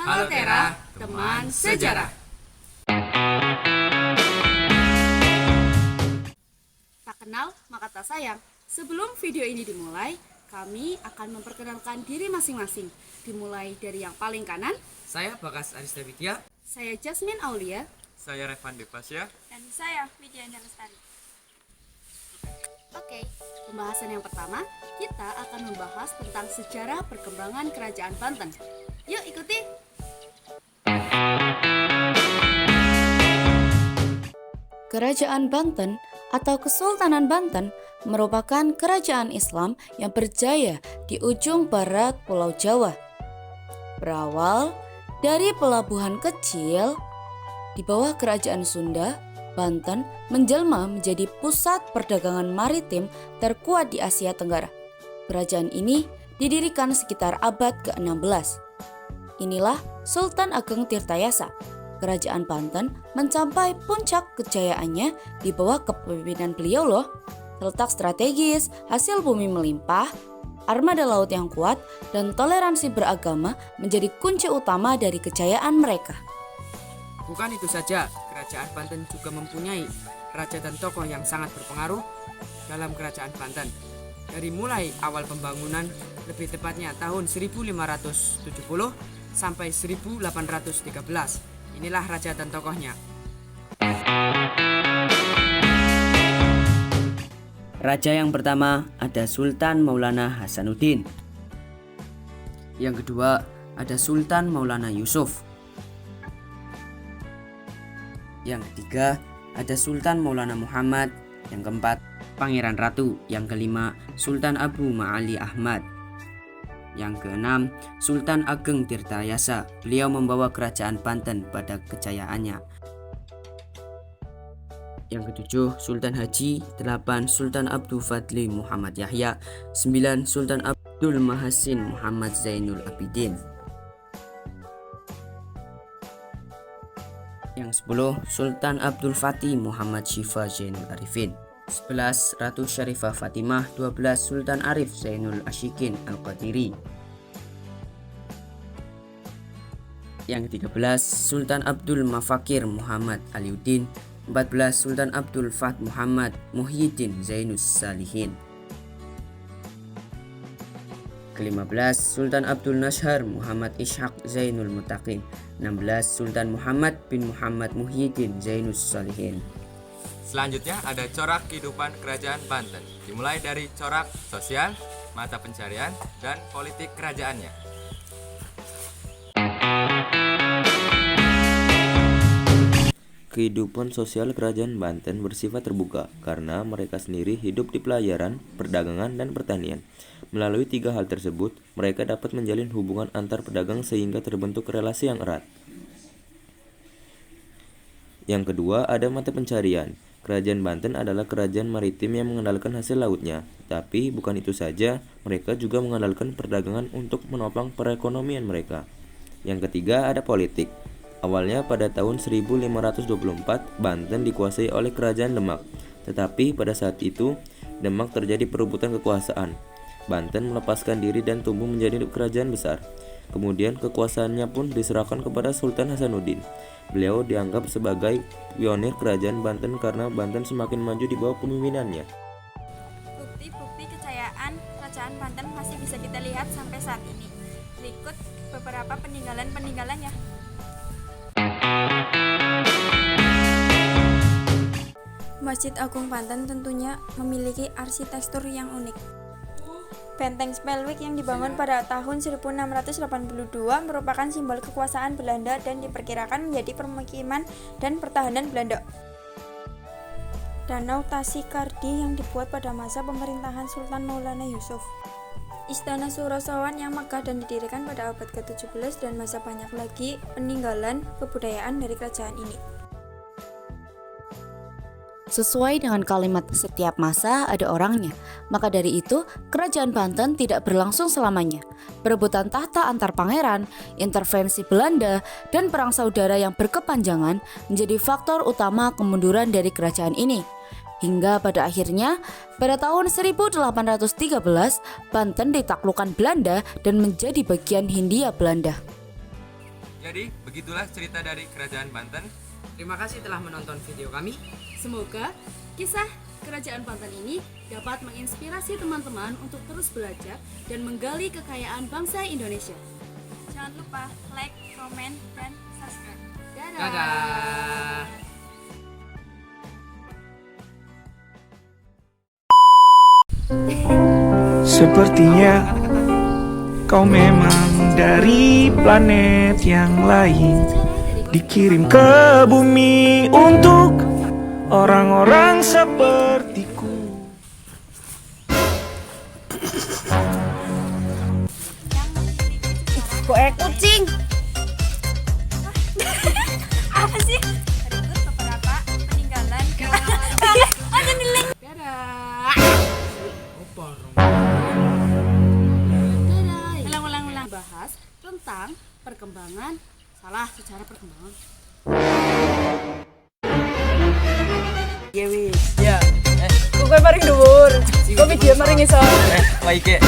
Halo Tera, teman sejarah. Tak kenal maka tak sayang. Sebelum video ini dimulai, kami akan memperkenalkan diri masing-masing. Dimulai dari yang paling kanan. Saya Bagas Arista Widya. Saya Jasmine Aulia. Saya Revan Devasya. Dan saya Widyanda Lestari. Oke, pembahasan yang pertama, kita akan membahas tentang sejarah perkembangan Kerajaan Banten. Yuk ikuti! Kerajaan Banten atau Kesultanan Banten merupakan kerajaan Islam yang berjaya di ujung barat Pulau Jawa. Berawal dari pelabuhan kecil di bawah Kerajaan Sunda, Banten menjelma menjadi pusat perdagangan maritim terkuat di Asia Tenggara. Kerajaan ini didirikan sekitar abad ke-16. Inilah Sultan Ageng Tirtayasa. Kerajaan Banten mencapai puncak kejayaannya di bawah kepemimpinan beliau loh. Terletak strategis, hasil bumi melimpah, armada laut yang kuat, dan toleransi beragama menjadi kunci utama dari kejayaan mereka. Bukan itu saja, Kerajaan Banten juga mempunyai raja dan tokoh yang sangat berpengaruh dalam Kerajaan Banten. Dari mulai awal pembangunan, lebih tepatnya tahun 1570 sampai 1813. Inilah raja dan tokohnya. Raja yang pertama ada Sultan Maulana Hasanuddin. Yang kedua ada Sultan Maulana Yusuf. Yang ketiga ada Sultan Maulana Muhammad. Yang keempat Pangeran Ratu. Yang kelima Sultan Abu Ma'ali Ahmad. Yang keenam, Sultan Ageng Tirtayasa. Beliau membawa kerajaan Banten pada kejayaannya. Yang ketujuh, Sultan Haji. 8. Sultan Abdul Fadli Muhammad Yahya. 9. Sultan Abdul Mahasin Muhammad Zainul Abidin. Yang 10, Sultan Abdul Fatih Muhammad Syifa Zainul Arifin. 11. Ratu Syarifah Fatimah. 12. Sultan Arif Zainul Ashikin Al-Qadiri. Yang 13. Sultan Abdul Mafakir Muhammad Aliuddin. 14. Sultan Abdul Fat Muhammad Muhyiddin Zainus Salihin. Ke-15. Sultan Abdul Nashar Muhammad Ishaq Zainul Mutaqin. 16. Sultan Muhammad bin Muhammad Muhyiddin Zainus Salihin. Selanjutnya ada corak kehidupan Kerajaan Banten. Dimulai dari corak sosial, mata pencarian, dan politik kerajaannya. Kehidupan sosial Kerajaan Banten bersifat terbuka karena mereka sendiri hidup di pelayaran, perdagangan, dan pertanian. Melalui 3 hal tersebut, mereka dapat menjalin hubungan antar pedagang sehingga terbentuk relasi yang erat. Yang kedua, ada mata pencarian. Kerajaan Banten adalah kerajaan maritim yang mengandalkan hasil lautnya. Tapi bukan itu saja, mereka juga mengandalkan perdagangan untuk menopang perekonomian mereka. Yang ketiga, ada politik. Awalnya pada tahun 1524, Banten dikuasai oleh Kerajaan Demak. Tetapi pada saat itu, Demak terjadi perebutan kekuasaan. Banten melepaskan diri dan tumbuh menjadi kerajaan besar. Kemudian kekuasaannya pun diserahkan kepada Sultan Hasanuddin. Beliau dianggap sebagai pionir kerajaan Banten karena Banten semakin maju di bawah pemimpinannya. Bukti-bukti kejayaan Kerajaan Banten masih bisa kita lihat sampai saat ini. Berikut beberapa peninggalan-peninggalannya. Masjid Agung Banten tentunya memiliki arsitektur yang unik. Benteng Spelwick yang dibangun pada tahun 1682 merupakan simbol kekuasaan Belanda dan diperkirakan menjadi permukiman dan pertahanan Belanda. Danau Tasikardi yang dibuat pada masa pemerintahan Sultan Maulana Yusuf. Istana Surasawan yang megah dan didirikan pada abad ke-17 dan masa banyak lagi peninggalan kebudayaan dari kerajaan ini. Sesuai dengan kalimat setiap masa ada orangnya, maka dari itu Kerajaan Banten tidak berlangsung selamanya. Perebutan tahta antar pangeran, intervensi Belanda, dan perang saudara yang berkepanjangan menjadi faktor utama kemunduran dari kerajaan ini. Hingga pada akhirnya, pada tahun 1813, Banten ditaklukkan Belanda dan menjadi bagian Hindia Belanda. Jadi begitulah cerita dari Kerajaan Banten. Terima kasih telah menonton video kami. Semoga kisah Kerajaan Banten ini dapat menginspirasi teman-teman untuk terus belajar dan menggali kekayaan bangsa Indonesia. Jangan lupa like, komen, dan subscribe. Dadah. Sepertinya kau memang dari planet yang lain, dikirim ke bumi untuk orang-orang sepertiku. Kucing. Apa sih? Berikut beberapa peninggalan Ulang-ulang bahas tentang perkembangan secara perkembangan. Kok gue paling dhuwur? Kok video paling iso? Baik ya.